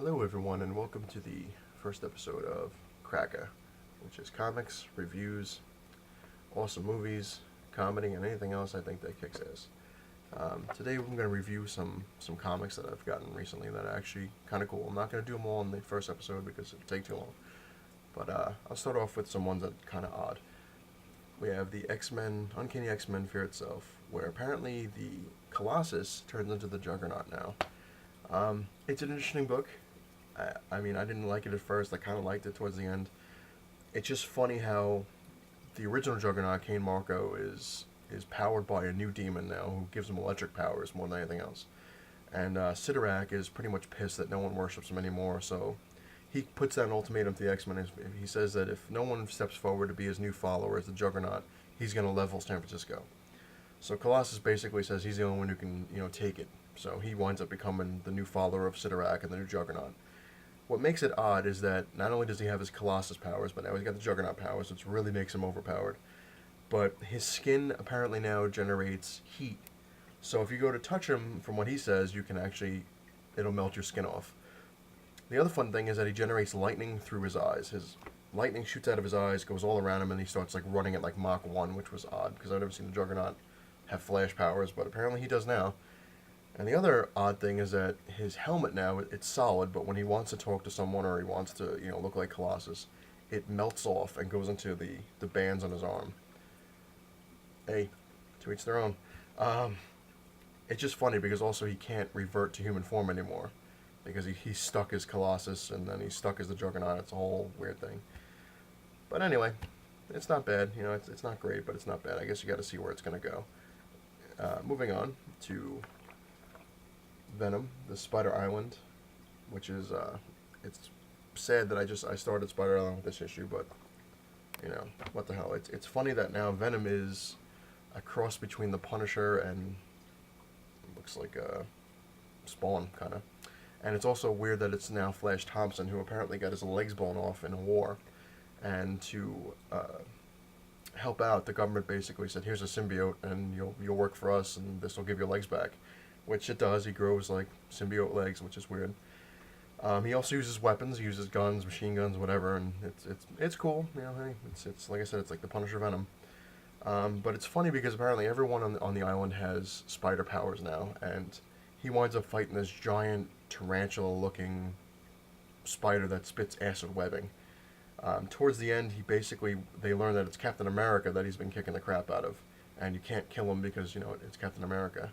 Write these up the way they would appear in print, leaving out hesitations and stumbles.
Hello, everyone, and welcome to the first episode of c.r.a.c.k.a, which is comics, reviews, awesome movies, comedy, and anything else I think that kicks ass. Today, we're going to review some comics that I've gotten recently that are actually kind of cool. I'm not going to do them all in the first episode because it would take too long, but I'll start off with some ones that are kind of odd. We have the X-Men, Uncanny X-Men Fear Itself, where apparently the Colossus turns into the Juggernaut now. It's an interesting book. I mean, I didn't like it at first. I kind of liked it towards the end. It's just funny how the original Juggernaut, Kane Marco, is powered by a new demon now who gives him electric powers more than anything else. And c.r.a.c.k.a is pretty much pissed that no one worships him anymore, so he puts out an ultimatum to the X-Men. He says that if no one steps forward to be his new follower as the Juggernaut, he's going to level San Francisco. So Colossus basically says he's the only one who can, take it. So he winds up becoming the new follower of c.r.a.c.k.a and the new Juggernaut. What makes it odd is that not only does he have his Colossus powers, but now he's got the Juggernaut powers, which really makes him overpowered. But his skin apparently now generates heat. So if you go to touch him, from what he says, you can actually, it'll melt your skin off. The other fun thing is that he generates lightning through his eyes. His lightning shoots out of his eyes, goes all around him, and he starts running at Mach 1, which was odd, because I've never seen the Juggernaut have flash powers, but apparently he does now. And the other odd thing is that his helmet now, it's solid, but when he wants to talk to someone or he wants to, look like Colossus, it melts off and goes into the bands on his arm. Hey, to each their own. It's just funny because also he can't revert to human form anymore because he's stuck as Colossus and then he's stuck as the Juggernaut. It's a whole weird thing. But anyway, it's not bad. It's not great, but it's not bad. I guess you got to see where it's going to go. Moving on to Venom, the Spider Island, which is it's sad that I started Spider Island with this issue, but what the hell? It's funny that now Venom is a cross between the Punisher and looks like a Spawn kind of, and it's also weird that it's now Flash Thompson, who apparently got his legs blown off in a war, and to help out, the government basically said, "Here's a symbiote, and you'll work for us, and this will give your legs back." Which it does. He grows like symbiote legs, which is weird. He also uses weapons. He uses guns, machine guns, whatever, and it's cool. Hey, it's like I said, it's like the Punisher Venom. But it's funny because apparently everyone on the island has spider powers now, and he winds up fighting this giant tarantula-looking spider that spits acid webbing. Towards the end, they learn that it's Captain America that he's been kicking the crap out of, and you can't kill him because it's Captain America.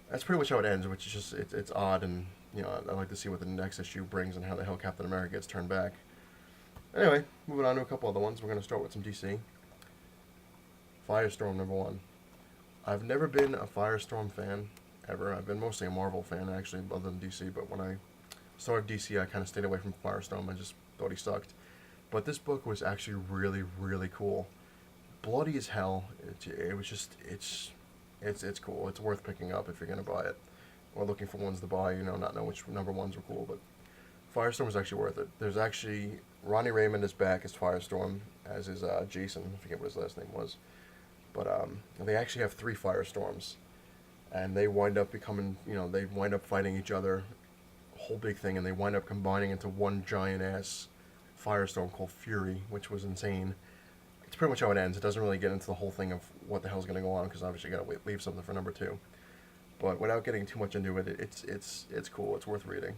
That's pretty much how it ends, which is just it's odd, and I'd like to see what the next issue brings and how the hell Captain America gets turned back. Anyway, moving on to a couple other ones. We're going to start with some DC. Firestorm #1. I've never been a Firestorm fan ever. I've been mostly a Marvel fan actually, other than DC. But when I started DC, I kind of stayed away from Firestorm. I just thought he sucked. But this book was actually really, really cool. Bloody as hell. It was just It's cool. It's worth picking up if you're going to buy it. Or looking for ones to buy, not know which number ones are cool, but Firestorm is actually worth it. There's actually, Ronnie Raymond is back as Firestorm, as is Jason, I forget what his last name was. But they actually have 3 Firestorms, and they wind up becoming, they wind up fighting each other, whole big thing, and they wind up combining into one giant-ass Firestorm called Fury, which was insane. It's pretty much how it ends. It doesn't really get into the whole thing of what the hell's going to go on, because obviously you got to leave something for number 2. But without getting too much into it, it's cool. It's worth reading.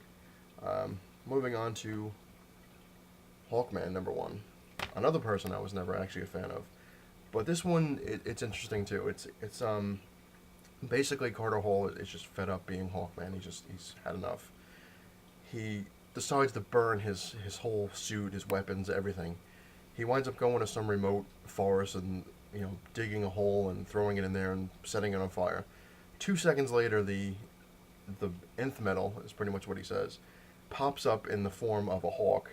Moving on to Hawkman #1. Another person I was never actually a fan of, but this one it's interesting too. It's basically Carter Hall is just fed up being Hawkman. He's had enough. He decides to burn his whole suit, his weapons, everything. He winds up going to some remote forest and, digging a hole and throwing it in there and setting it on fire. 2 seconds later, the nth metal, is pretty much what he says, pops up in the form of a hawk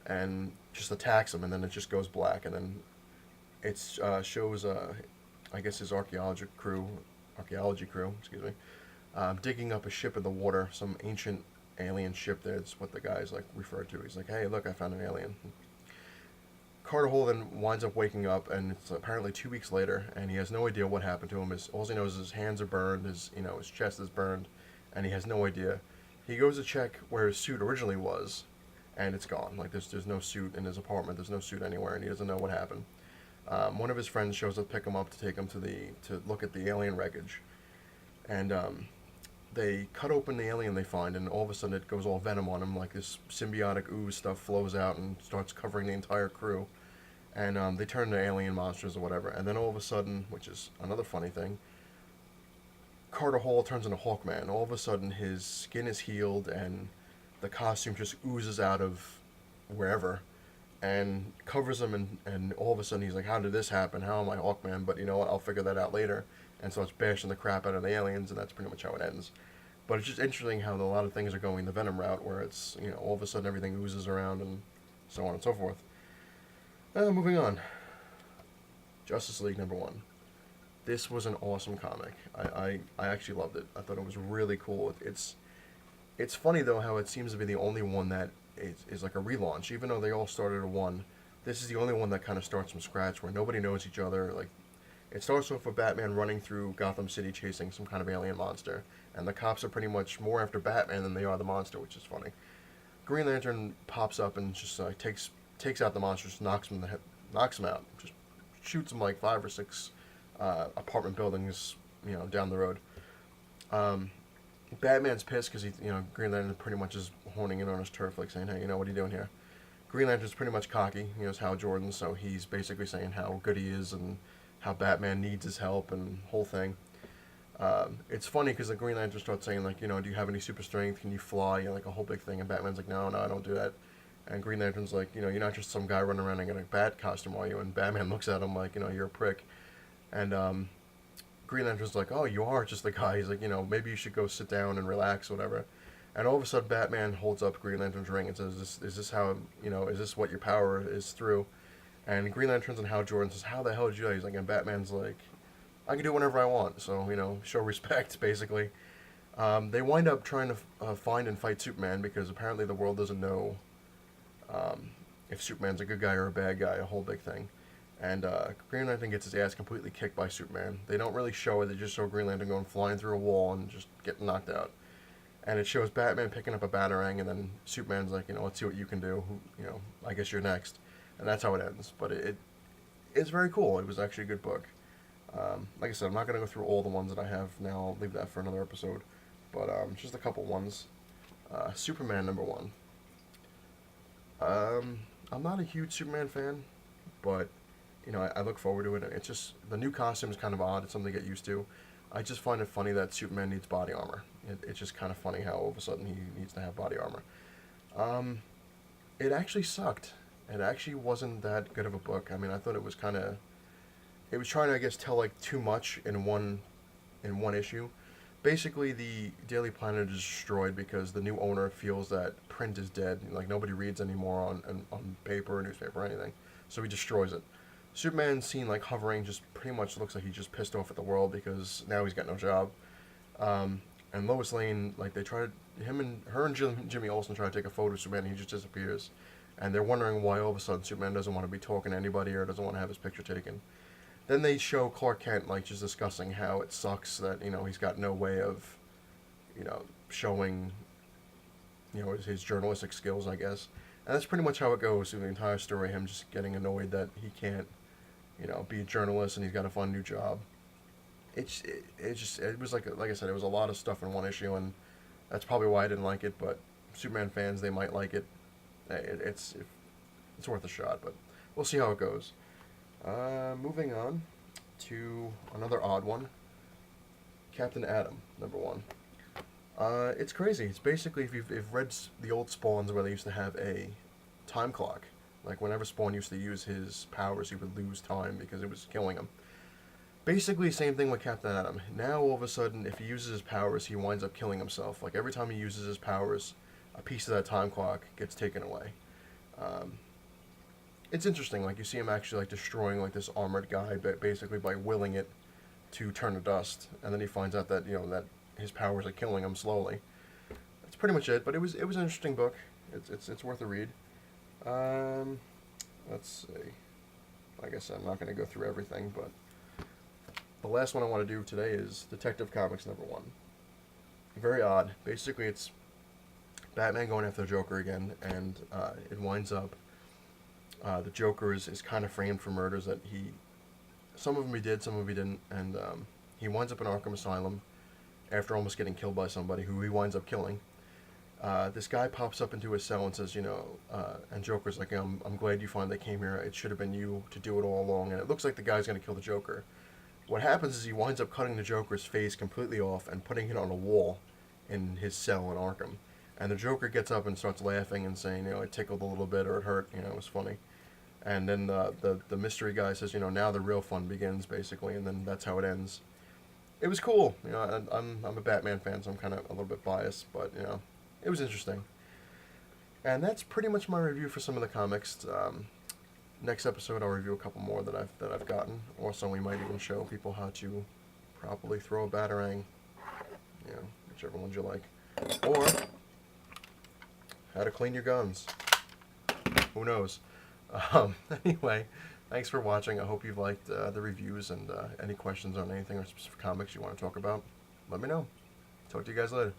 and just attacks him, and then it just goes black. And then it shows, I guess, his archaeology crew, digging up a ship in the water, some ancient alien ship. That's what the guy's referred to. He's like, "Hey, look, I found an alien." Carter Hall then winds up waking up, and it's apparently 2 weeks later, and he has no idea what happened to him. All he knows is his hands are burned, his chest is burned, and he has no idea. He goes to check where his suit originally was, and it's gone. Like there's no suit in his apartment. There's no suit anywhere, and he doesn't know what happened. One of his friends shows up to pick him up to take him to look at the alien wreckage, and they cut open the alien they find, and all of a sudden it goes all Venom on him. Like this symbiotic ooze stuff flows out and starts covering the entire crew, and they turn into alien monsters or whatever. And then all of a sudden, which is another funny thing, Carter Hall turns into Hawkman. All of a sudden his skin is healed and the costume just oozes out of wherever and covers him, and all of a sudden he's like, how did this happen? How am I Hawkman? But you know what, I'll figure that out later. And so it's bashing the crap out of the aliens, and that's pretty much how it ends. But it's just interesting how a lot of things are going the Venom route, where it's, you know, all of a sudden everything oozes around and so on and so forth. Moving on. Justice League #1. This was an awesome comic. I actually loved it. I thought it was really cool. It's funny, though, how it seems to be the only one that is like a relaunch. Even though they all started at one, this is the only one that kind of starts from scratch, where nobody knows each other. Like, it starts off with Batman running through Gotham City chasing some kind of alien monster, and the cops are pretty much more after Batman than they are the monster, which is funny. Green Lantern pops up and just takes out the monster, just knocks him out, just shoots him like 5 or 6 apartment buildings, you know, down the road. Batman's pissed because Green Lantern pretty much is honing in on his turf, like saying, hey, you know, what are you doing here? Green Lantern's pretty much cocky, you know, it's Hal Jordan, so he's basically saying how good he is and how Batman needs his help and whole thing. It's funny because the Green Lantern starts saying, like, you know, do you have any super strength? Can you fly? You know, like a whole big thing. And Batman's like, no, I don't do that. And Green Lantern's like, you know, you're not just some guy running around in a bat costume, are you? And Batman looks at him like, you know, you're a prick. And Green Lantern's like, oh, you are just the guy. He's like, you know, maybe you should go sit down and relax or whatever. And all of a sudden, Batman holds up Green Lantern's ring and says, is this how, you know, is this what your power is through? And Green Lantern's and Hal Jordan says, how the hell did you do that? He's like, and Batman's like, I can do whatever I want, so, you know, show respect, basically. They wind up trying to find and fight Superman because apparently the world doesn't know if Superman's a good guy or a bad guy, a whole big thing. And Green Lantern gets his ass completely kicked by Superman. They don't really show it, they just show Green Lantern going flying through a wall and just getting knocked out. And it shows Batman picking up a batarang, and then Superman's like, you know, let's see what you can do. You know, I guess you're next. And that's how it ends. But it's very cool. It was actually a good book. Like I said, I'm not going to go through all the ones that I have now. I'll leave that for another episode. But just a couple ones. Superman #1. I'm not a huge Superman fan, but, you know, I look forward to it. It's just, the new costume is kind of odd. It's something to get used to. I just find it funny that Superman needs body armor. It's just kind of funny how all of a sudden he needs to have body armor. It actually sucked. It actually wasn't that good of a book. I mean, I thought it was kind of... It was trying to, I guess, tell, like, too much in one issue. Basically, the Daily Planet is destroyed because the new owner feels that print is dead. Like, nobody reads anymore on paper or newspaper or anything. So he destroys it. Superman's seen, like, hovering, just pretty much looks like he's just pissed off at the world because now he's got no job. And Lois Lane, like, her and Jimmy Olsen try to take a photo of Superman, and he just disappears. And they're wondering why all of a sudden Superman doesn't want to be talking to anybody or doesn't want to have his picture taken. Then they show Clark Kent, like, just discussing how it sucks that, you know, he's got no way of, you know, showing, you know, his journalistic skills, I guess. And that's pretty much how it goes through the entire story, him just getting annoyed that he can't, you know, be a journalist and he's got to find a new job. It was like I said, it was a lot of stuff in one issue, and that's probably why I didn't like it, but Superman fans, they might like it. It's worth a shot, but we'll see how it goes. Moving on to another odd one, Captain Atom, #1. It's crazy. It's basically, if you've read the old Spawns where they used to have a time clock, like whenever Spawn used to use his powers, he would lose time because it was killing him. Basically, same thing with Captain Atom. Now, all of a sudden, if he uses his powers, he winds up killing himself. Like, every time he uses his powers, a piece of that time clock gets taken away. It's interesting. Like, you see him actually, like, destroying, like, this armored guy, basically by willing it to turn to dust. And then he finds out that, you know, that his powers are killing him slowly. That's pretty much it. But it was an interesting book. It's worth a read. Let's see. Like I said, I'm not going to go through everything, but the last one I want to do today is Detective Comics #1. Very odd. Basically, it's Batman going after the Joker again, and it winds up the Joker is kind of framed for murders that some of them he did, some of them he didn't, and he winds up in Arkham Asylum after almost getting killed by somebody who he winds up killing. This guy pops up into his cell and says, and Joker's like, I'm glad you finally came here. It should have been you to do it all along. And it looks like the guy's going to kill the Joker. What happens is he winds up cutting the Joker's face completely off and putting it on a wall in his cell in Arkham. And the Joker gets up and starts laughing and saying, it tickled a little bit or it hurt, it was funny. And then the mystery guy says, now the real fun begins, basically, and then that's how it ends. It was cool. I'm a Batman fan, so I'm kind of a little bit biased, but, it was interesting. And that's pretty much my review for some of the comics. Next episode, I'll review a couple more that I've gotten. Also, we might even show people how to properly throw a batarang, whichever ones you like, or how to clean your guns. Who knows? Anyway, thanks for watching. I hope you've liked the reviews, and any questions on anything or specific comics you want to talk about, let me know. Talk to you guys later.